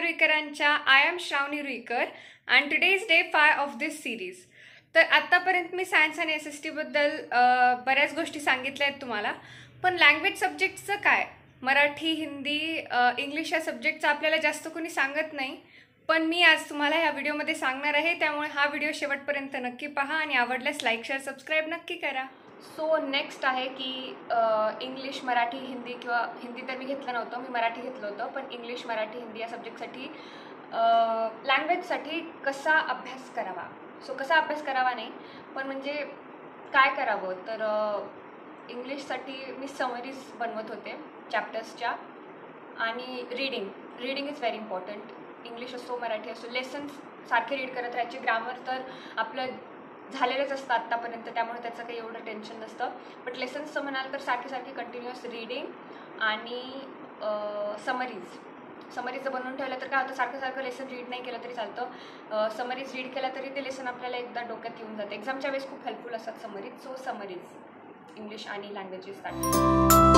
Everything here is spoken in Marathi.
रुईकरांच्या I am Shravani Ruikar and today is day 5 of this series. तर आत्तापर्यंत मी सायन्स आणि SST बद्दल बऱ्याच गोष्टी सांगितल्या आहेत तुम्हाला. पण लँग्वेज सब्जेक्टचं काय, मराठी, हिंदी, इंग्लिश या सब्जेक्टचं आपल्याला जास्त कोणी सांगत नाही, पण मी आज तुम्हाला ह्या व्हिडिओमध्ये सांगणार आहे. त्यामुळे हा व्हिडिओ शेवटपर्यंत नक्की पहा आणि आवडल्यास लाईक, शेअर, सबस्क्राईब नक्की करा. सो नेक्स्ट आहे की इंग्लिश, मराठी, हिंदी किंवा हिंदी तर मी घेतलं नव्हतं, मी मराठी घेतलं होतं. पण इंग्लिश, मराठी, हिंदी या सब्जेक्टसाठी लँग्वेजसाठी कसा अभ्यास करावा. सो कसा अभ्यास करावा नाही, पण म्हणजे काय करावं. तर इंग्लिशसाठी मी समरीज बनवत होते चॅप्टर्सच्या. आणि reading is very important. English असो, मराठी असो, लेसन्स सारखे रीड करत राहायचे. ग्रामर तर आपलं झालेलंच असतं आत्तापर्यंत, त्यामुळे त्याचं काही एवढं टेन्शन नसतं. बट लेसन्सचं म्हणाल तर सारखी कंटिन्युअस रीडिंग आणि समरीज बनवून ठेवलं तर काय होतं, सारखं लेसन रीड नाही केलं तरी चालतं. समरीज रीड केलं तरी ते लेसन आपल्याला एकदा डोक्यात येऊन जाते. एक्झामच्या वेळेस खूप हेल्पफुल असतात समरीज. सो समरीज इंग्लिश आणि लँग्वेजेससाठी.